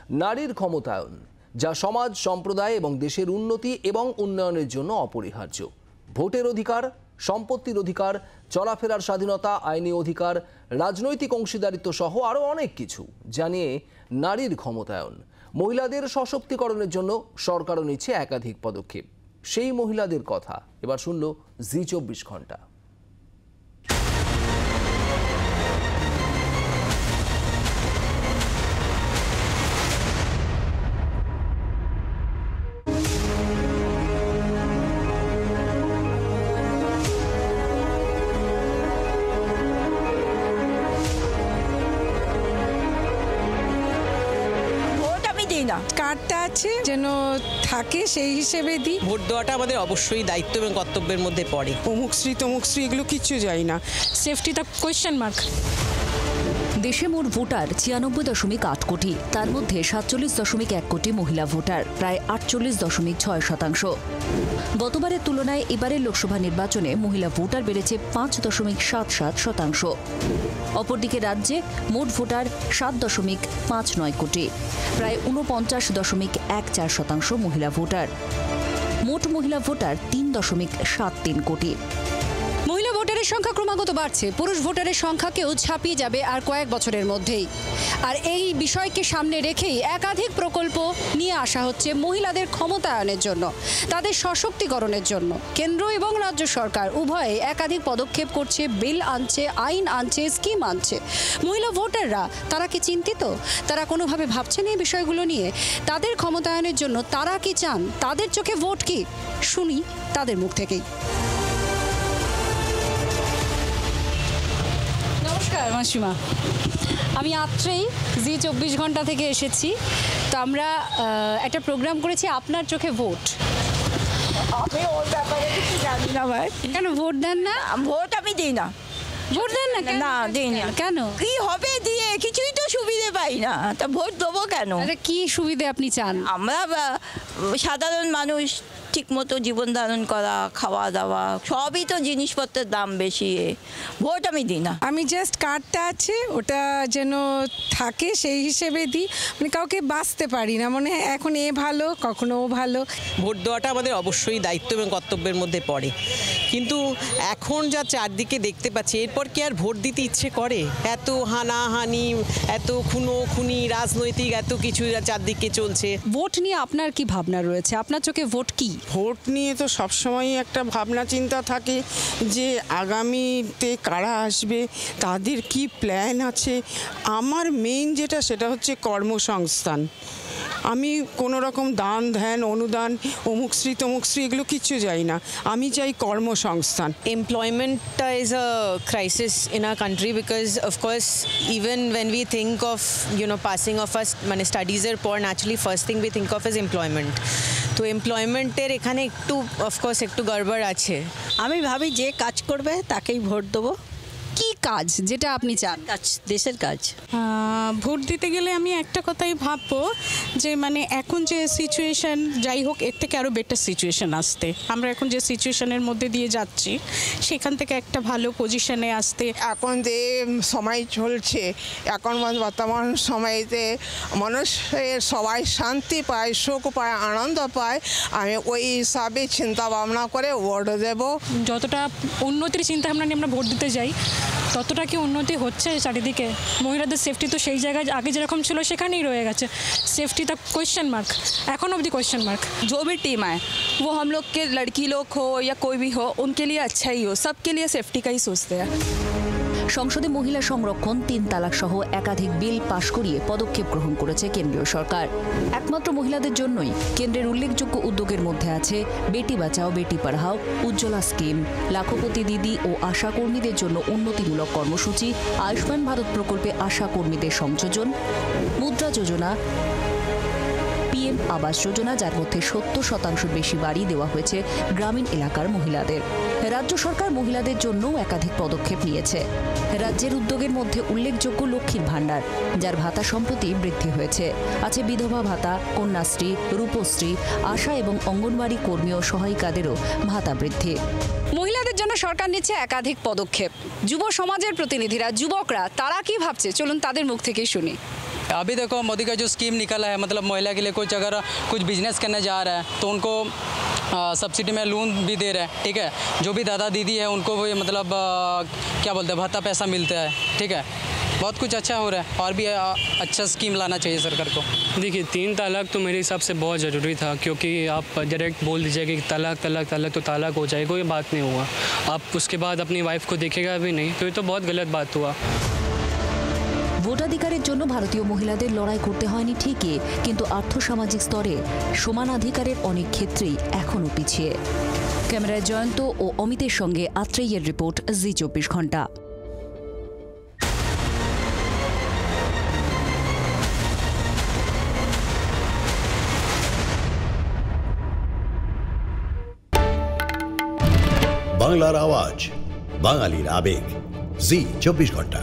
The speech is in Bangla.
নারীর ক্ষমতায়ন, যা সমাজ, সম্প্রদায় এবং দেশের উন্নতি এবং উন্নয়নের জন্য অপরিহার্য। ভোটের অধিকার, সম্পত্তির অধিকার, চলাফেরার স্বাধীনতা, আইনি অধিকার, রাজনৈতিক অংশীদারিত্ব সহ আরও অনেক কিছু জানিয়ে নারীর ক্ষমতায়ন। মহিলাদের সশক্তিকরণের জন্য সরকারও নিচ্ছে একাধিক পদক্ষেপ। সেই মহিলাদের কথা এবার শুনল জি 24 ঘন্টা। কার্ডটা আছে যেন থাকে, সেই হিসেবে দিই। ভোট দেওয়াটা আমাদের অবশ্যই দায়িত্ব এবং কর্তব্যের মধ্যে পড়ে। অমুকশ্রী তমুকশ্রী এগুলো কিচ্ছু যায় না। সেফটিটা কোয়েশ্চেন মার্ক। দেশে মোট ভোটার 96.8 কোটি, তার মধ্যে 47.1 কোটি মহিলা ভোটার, প্রায় 48.6%। গতবারের তুলনায় এবারের লোকসভা নির্বাচনে মহিলা ভোটার বেড়েছে 5.77%। অপরদিকে রাজ্যে মোট ভোটার 7.59 কোটি, প্রায় 49.14% মহিলা ভোটার। মোট মহিলা ভোটার 3.73 কোটি। মহিলা ভোটারের সংখ্যা ক্রমাগত বাড়ছে, পুরুষ ভোটারের সংখ্যাকেও ছাপিয়ে যাবে আর কয়েক বছরের মধ্যেই। আর এই বিষয়কে সামনে রেখেই একাধিক প্রকল্প নিয়ে আসা হচ্ছে মহিলাদের ক্ষমতায়নের জন্য, তাদের সশক্তিকরণের জন্য। কেন্দ্র এবং রাজ্য সরকার উভয়ে একাধিক পদক্ষেপ করছে, বিল আনছে, আইন আনছে, স্কিম আনছে। মহিলা ভোটাররা তারা কি চিন্তিত? তারা কোনোভাবে ভাবছেন এই বিষয়গুলো নিয়ে? তাদের ক্ষমতায়নের জন্য তারা কি চান? তাদের চোখে ভোট কি? শুনি তাদের মুখ থেকেই। নমস্কার মাসিমা, আমি আত্রেই জি 24 ঘন্টা থেকে এসেছি। তো আমরা একটা প্রোগ্রাম করেছি আপনার চোখে ভোট। আমি ওর ব্যাপারে কিছু জানি না ভাই। কেন ভোট দেন না? ভোট আমি দিই না। ভোট দেন না? না, দিই না। কেন? কি হবে দিয়ে? কিছুই তো সুবিধে পাই না, তা ভোট দেবো কেন? আরে কি সুবিধে আপনি চান? আমরা সাধারণ মানুষ ঠিক মতো জীবন ধারণ করা, খাওয়া দাওয়া সবই তো জিনিসপত্রের দাম বেশি। ভোট আমি দিই না। আমি জাস্ট কার্ডটা আছে ওটা যেন থাকে, সেই হিসেবে দিই। মানে কাউকে বাঁচতে পারি না, মনে হয় এখন এ ভালো, কখনো ও ভালো। ভোট দেওয়াটা আমাদের অবশ্যই দায়িত্ব এবং কর্তব্যের মধ্যে পড়ে, কিন্তু এখন যা চারদিকে দেখতে পাচ্ছি, এরপর কি আর ভোট দিতে ইচ্ছে করে? এত হানাহানি, এত খুনি, রাজনৈতিক এত কিছু চারদিকে চলছে। ভোট নিয়ে আপনার কি ভাবনা রয়েছে? আপনার চোখে ভোট কি? ভোট নিয়ে তো সবসময়ই একটা ভাবনা চিন্তা থাকে যে আগামীতে কারা আসবে, তাদের কি প্ল্যান আছে। আমার মেইন যেটা সেটা হচ্ছে কর্মসংস্থান। আমি কোনো রকম দান ধ্যান অনুদান অমুকশ্রী তমুকশ্রী এগুলো কিচ্ছু চাই না, আমি চাই কর্মসংস্থান। Employment is a crisis in our country because of course even when we think of passing of us studies এর পর naturally first thing we think of is employment. তো এমপ্লয়মেন্টের এখানে একটু অফকোর্স একটু গড়বড় আছে। আমি ভাবি যে কাজ করবে তাকেই ভোট দেবো। কি কাজ যেটা আপনি চান? কাজ, দেশের কাজ। ভোট দিতে গেলে আমি একটা কথাই ভাববো যে এখন যে সিচুয়েশন, যাই হোক এর থেকে আরও বেটার সিচুয়েশন আসতে। আমরা এখন যে সিচুয়েশনের মধ্যে দিয়ে যাচ্ছি সেখান থেকে একটা ভালো পজিশনে আসতে। এখন যে সময় চলছে, এখন বর্তমান সময়তে মানুষের সবাই শান্তি পায়, সুখ পায়, আনন্দ পায়। আমি ওই হিসাবে চিন্তা ভাবনা করে ভোট দেব। যতটা উন্নতির চিন্তা ভাবনা নিয়ে আমরা ভোট দিতে যাই, ততটা কি উন্নতি হচ্ছে চারিদিকে? মহিলাদের সেফটি তো সেই জায়গায় আগে যেরকম ছিল সেখানেই রয়ে গেছে। সেফটিটা কোয়েশ্চেন মার্ক, এখন অবধি কোয়েশ্চেন মার্ক। जो भी टीम आए वो हम लोग के लड़की लोग हो या कोई भी हो, उनके लिए अच्छा ही हो, सबके लिए सेफ्टी का ही सोचते हैं। সংসদে মহিলা সংরক্ষণ, 3 তালাক সহ একাধিক বিল পাশ করিয়ে পদক্ষেপ গ্রহণ করেছে কেন্দ্রীয় সরকার। একমাত্র মহিলাদের জন্যই কেন্দ্রের উল্লেখযোগ্য উদ্যোগের মধ্যে আছে বেটি বাঁচাও বেটি পড়াও, উজ্জ্বলা স্কিম, লাখপতি দিদি ও আশা কর্মীদের জন্য উন্নতিমূলক কর্মসূচি, আয়ুষ্মান ভারত প্রকল্পে আশা কর্মীদের সংযোজন, মুদ্রা যোজনা, পিএম আবাস যোজনা, যার মধ্যে 70% বেশি বাড়ি দেওয়া হয়েছে গ্রামীণ এলাকার মহিলাদের। রাজ্য সরকার মহিলাদের জন্যও একাধিক পদক্ষেপ নিয়েছে। রাজ্যের উদ্যোগের মধ্যে উল্লেখযোগ্য লক্ষ্মীর ভাণ্ডার, যার ভাতা সম্প্রতি বৃদ্ধি হয়েছে। আছে বিধবা ভাতা, কন্যাশ্রী, রূপশ্রী, আশা এবং অঙ্গনওয়াড়ি কর্মী ও সহায়িকাদেরও ভাতা বৃদ্ধি। মহিলাদের জন্য সরকার নিচ্ছে একাধিক পদক্ষেপ। যুব সমাজের প্রতিনিধিরা, যুবকরা তারা কি ভাবছে, চলুন তাদের মুখ থেকেই শুনি। अभी देखो मोदी का जो स्कीम निकला है, मतलब महिला के लिए अगर कुछ बिजनेस करने जा रहा है तो उनको सब्सिडी में लोन भी दे रहे हैं, ठीक है। जो भी दादा दीदी है उनको भी मतलब क्या बोलते हैं, भत्ता पैसा मिलता है, ठीक है। बहुत कुछ अच्छा हो रहा है और भी अच्छा स्कीम लाना चाहिए सरकार को। देखिए 3 तलाक तो मेरे हिसाब से बहुत ज़रूरी था, क्योंकि आप डायरेक्ट बोल दीजिए कि तलाक तलाक तलाक तो तलाक हो जाए, कोई बात नहीं हुआ। आप उसके बाद अपनी वाइफ को देखेगा भी नहीं, तो ये तो बहुत गलत बात हुआ। ভোটাধিকারের জন্য ভারতীয় মহিলাদের লড়াই করতে হয়নি ঠিকই, কিন্তু আর্থসামাজিক স্তরে সমান অধিকারের অনেক ক্ষেত্রেই এখনও পিছিয়ে। ক্যামেরায় জয়ন্ত ও অমিতের সঙ্গে আত্রেয়ের রিপোর্ট, জি24 ঘন্টা। বাংলার আওয়াজ, বাঙালির আবেগ, জি24 ঘন্টা।